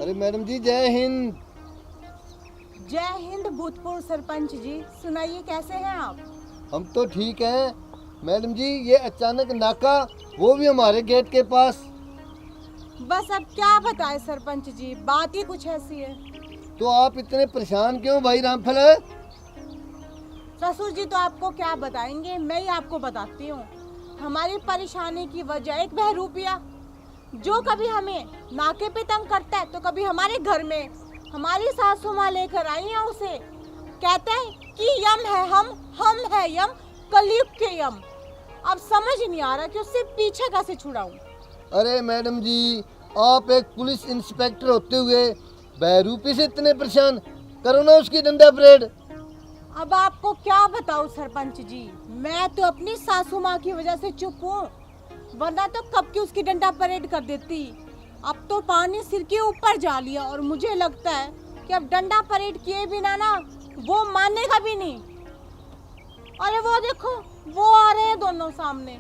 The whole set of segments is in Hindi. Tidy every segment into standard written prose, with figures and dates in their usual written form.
अरे मैडम जी जय हिंद। जय हिंद भूतपूर्व सरपंच जी, सुनाइए कैसे हैं आप? हम तो ठीक हैं मैडम जी, ये अचानक नाका, वो भी हमारे गेट के पास। बस अब क्या बताएं सरपंच जी, बात ही कुछ ऐसी है। तो आप इतने परेशान क्यों भाई रामफल? ससुर जी तो आपको क्या बताएंगे, मैं ही आपको बताती हूँ। हमारी परेशानी की वजह एक बहरूपिया, जो कभी हमें नाके पे तंग करता है तो कभी हमारे घर में हमारी सासू माँ लेकर आई है उसे। कहते हैं कि यम है हम है यम, कलयुग के यम। अब समझ नहीं आ रहा कि उससे पीछे कैसे छुड़ाऊं। अरे मैडम जी, आप एक पुलिस इंस्पेक्टर होते हुए बहरूपी से इतने परेशान, करो ना उसकी डंडा परेड। अब आपको क्या बताऊं सरपंच जी, मैं तो अपनी सासू माँ की वजह से चुप हूँ, वरना तो कब की उसकी डंडा परेड कर देती। अब तो पानी सिर के ऊपर जा लिया और मुझे लगता है कि अब डंडा परेड किए बिना ना वो मानेगा भी नहीं। अरे वो देखो, वो आ रहे हैं दोनों सामने।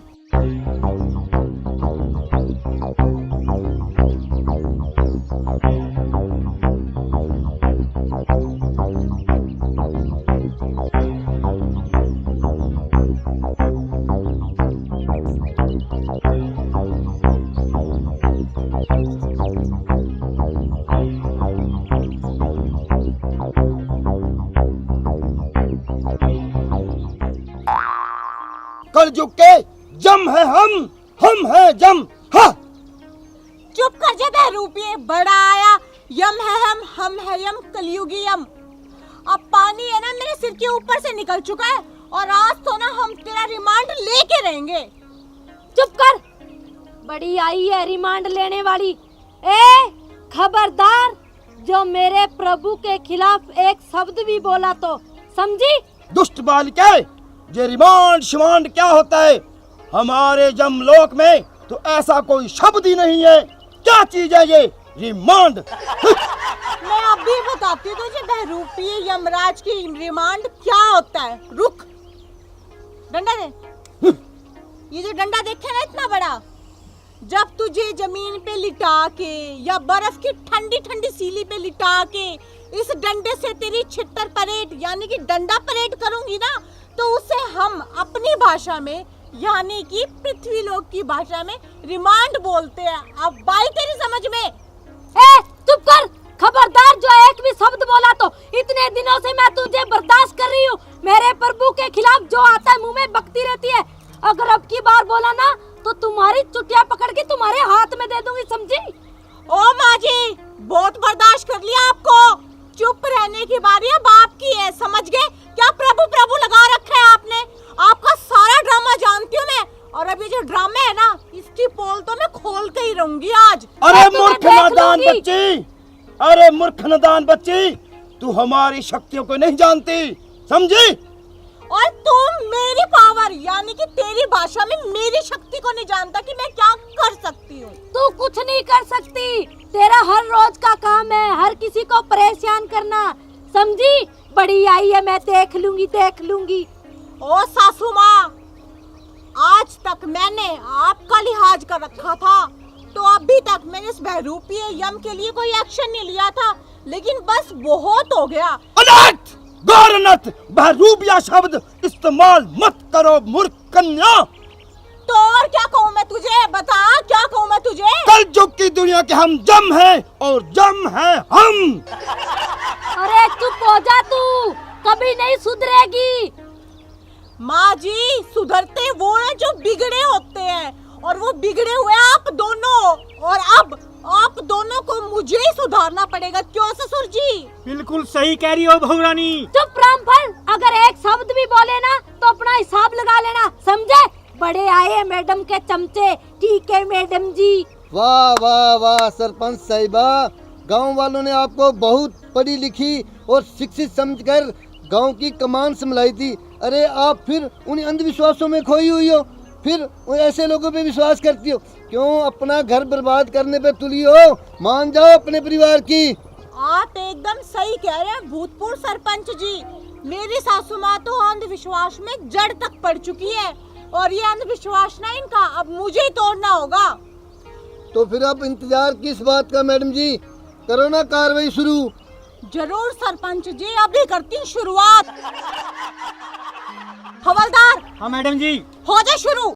कलयुग के जम है हम है जम। हाँ चुप कर जा बहरूपिये, बड़ा आया। यम है हम है यम, कलयुगी यम। अब पानी है ना मेरे सिर के ऊपर से निकल चुका है और आज तो ना हम तेरा रिमांड लेके रहेंगे। चुप कर, बड़ी आई है रिमांड लेने वाली। ए खबरदार, जो मेरे प्रभु के खिलाफ एक शब्द भी बोला तो समझी? दुष्ट बालिका, ये रिमांड शिमांड क्या होता है? हमारे जमलोक में तो ऐसा कोई शब्द ही नहीं है। क्या चीज है ये रिमांड? मैं अभी बताती हूँ तुझे बहरूपिये, यमराज की रिमांड क्या होता है। रुक, डंडा दे। ये जो डंडा देखे ना इतना बड़ा, जब तुझे जमीन पे लिटा के या बर्फ की ठंडी ठंडी सीली पे लिटा के इस डंडे से तेरी छितर परेड यानी कि डंडा परेड करूंगी ना, तो उसे हम अपनी भाषा में यानी कि पृथ्वी लोक की भाषा में रिमांड बोलते हैं। अब बाई तेरी समझ में? ए चुप कर, खबरदार, जो एक भी शब्द बोला तो इतने दिनों से मैं तुझे बर्दाश्त कर रही हूँ। मेरे प्रभु के खिलाफ जो आता है मुंह में बकती रहती है। अगर अब की बार बोला ना तो तुम्हारी चुटिया पकड़ के तुम्हारे हाथ में दे दूंगी, समझी? ओ माँ जी, बहुत बर्दाश्त कर लिया आपको। चुप रहने की बारी अब आपकी है, समझ गए? क्या प्रभु प्रभु लगा रखा है आपने? आपका सारा ड्रामा जानती हूँ मैं, और अब ये जो ड्रामा है ना, इसकी पोल तो मैं खोल के ही रहूंगी आज। अरे मूर्ख नादान बच्ची, अरे मूर्ख नादान बच्ची, तू हमारी शक्तियों को नहीं जानती, समझी? और तुम मेरी पावर यानी कि तेरी भाषा में मेरी शक्ति को नहीं जानता कि मैं क्या कर सकती हूँ। तू कुछ नहीं कर सकती, तेरा हर रोज का काम है हर किसी को परेशान करना, समझी? बड़ी आई है, मैं देख लूंगी। ओ सासू माँ, आज तक मैंने आपका लिहाज कर रखा था, तो अभी तक मैंने इस बहरूपिये यम के लिए कोई एक्शन नहीं लिया था, लेकिन बस बहुत हो गया। अनर्थ, गौरनथ, बहरूपिया शब्द इस्तेमाल मत करो मूर्ख कन्या। तो और क्या कहूँ मैं तुझे, बता क्या कहूँ मैं तुझे? कलयुग की दुनिया के हम जम हैं और जम हैं हम। अरे चुप हो जा, तू कभी नहीं सुधरेगी। माँ जी, सुधरते वो हैं जो बिगड़े होते हैं, और वो बिगड़े हुए आप दोनों, और अब आप दोनों को मुझे ही सुधारना पड़ेगा। क्यों ससुर जी? बिल्कुल सही कह रही हो बहुरानी। चुप रामफल, अगर एक शब्द भी बोले ना तो अपना हिसाब लगा लेना, समझे? बड़े आए मैडम के चमचे। ठीक है मैडम जी। वाह वाह वाह सरपंच साहिबा, गांव वालों ने आपको बहुत पढ़ी लिखी और शिक्षित समझकर गांव की कमान संभलाई थी। अरे आप फिर उन अंधविश्वासों में खोई हुई हो, फिर ऐसे लोगों पे विश्वास करती हो। क्यों अपना घर बर्बाद करने पे तुली हो? मान जाओ अपने परिवार की। आप एकदम सही कह रहे हैं भूतपूर्व सरपंच जी। मेरी सासू माँ तो अंधविश्वास में जड़ तक पड़ चुकी है, और ये अंधविश्वास ना इनका अब मुझे ही तोड़ना होगा। तो फिर अब इंतजार किस बात का मैडम जी? करो ना कार्रवाई शुरू। जरूर सरपंच जी, अभी करती हूँ शुरुआत। हवलदार, हाँ मैडम जी। हो जाए शुरू।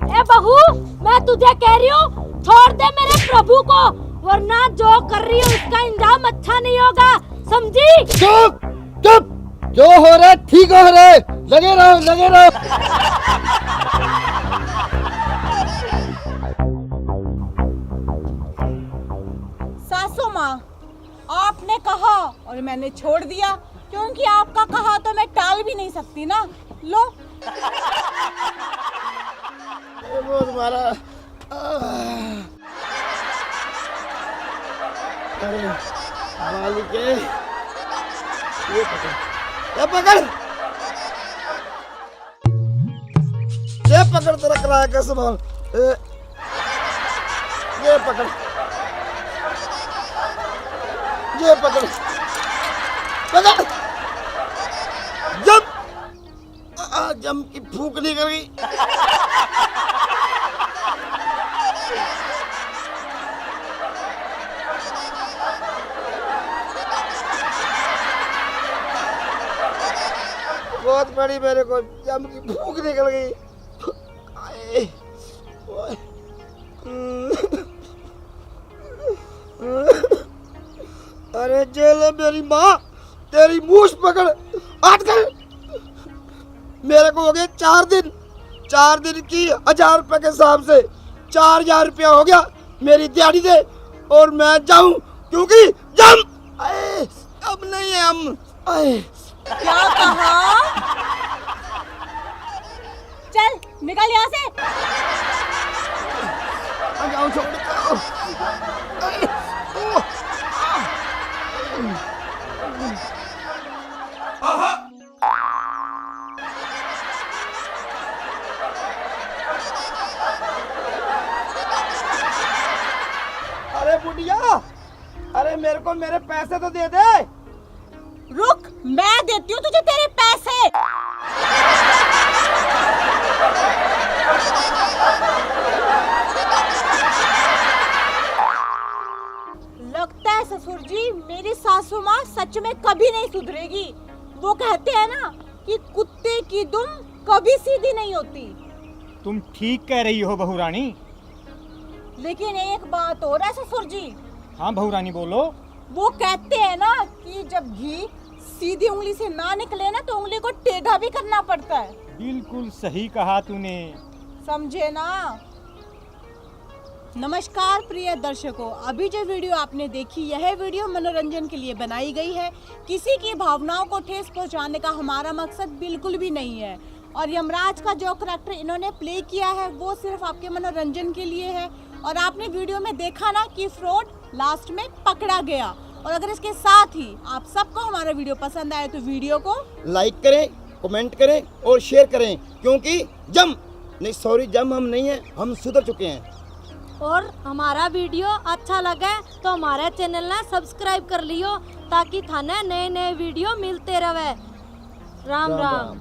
ए बहू, मैं तुझे कह रही हूँ छोड़ दे मेरे प्रभु को, वरना जो कर रही हूँ उसका इंजाम अच्छा नहीं होगा, समझी? चुप चुप, जो हो रहा है ठीक हो रहा है, लगे रहो लगे रहो। सासू माँ, आपने कहा और मैंने छोड़ दिया, क्योंकि आपका कहा तो मैं टाल भी नहीं सकती ना। लो। वो तुम्हारा अरे मालिक है, ये पकड़, ये पकड़, ये पकड़ तेरा किराया का सामान, ये पकड़, ये पकड़, पकड़, जम की फूंक निकल गई। बहुत बड़ी, मेरे को जम की भूख निकल गई। आए, ओए, अरे जेल मेरी माँ, तेरी मूछ पकड़, हाथ कर। मेरे को हो गए 4 दिन, 4 दिन की 1000 रुपए के हिसाब से 4000 रुपया हो गया। मेरी दिहाड़ी दे और मैं जाऊं, क्योंकि जम आए, अब नहीं है हम। आए, क्या कहा? चल निकल यहाँ से। जाओ, छोड़ दो। अरे बुढ़िया, अरे मेरे को मेरे पैसे तो दे दे। रुक, मैं देती हूँ तुझे तेरे पैसे। लगता है ससुर जी, मेरी सासू माँ सच में कभी नहीं सुधरेगी। वो कहते हैं ना कि कुत्ते की दुम कभी सीधी नहीं होती। तुम ठीक कह रही हो बहू रानी। लेकिन एक बात और है ससुर जी। हाँ बहू रानी बोलो। वो कहते हैं ना कि जब घी सीधी उंगली से ना निकले ना तो उंगली को टेढ़ा भी करना पड़ता है। बिल्कुल सही कहा तूने। समझे ना? नमस्कार प्रिय दर्शकों, अभी जो वीडियो आपने देखी, यह वीडियो मनोरंजन के लिए बनाई गई है। किसी की भावनाओं को ठेस पहुंचाने का हमारा मकसद बिल्कुल भी नहीं है। और यमराज का जो करैक्टर इन्होंने प्ले किया है वो सिर्फ आपके मनोरंजन के लिए है। और आपने वीडियो में देखा ना कि फ्रॉड लास्ट में पकड़ा गया। और अगर इसके साथ ही आप सबको हमारा वीडियो पसंद आए तो वीडियो को लाइक करें, कमेंट करें और शेयर करें, क्योंकि जम हम नहीं है, हम सुधर चुके हैं। और हमारा वीडियो अच्छा लगे तो हमारे चैनल ने सब्सक्राइब कर लियो, ताकि थाने नए नए वीडियो मिलते रहे। राम राम।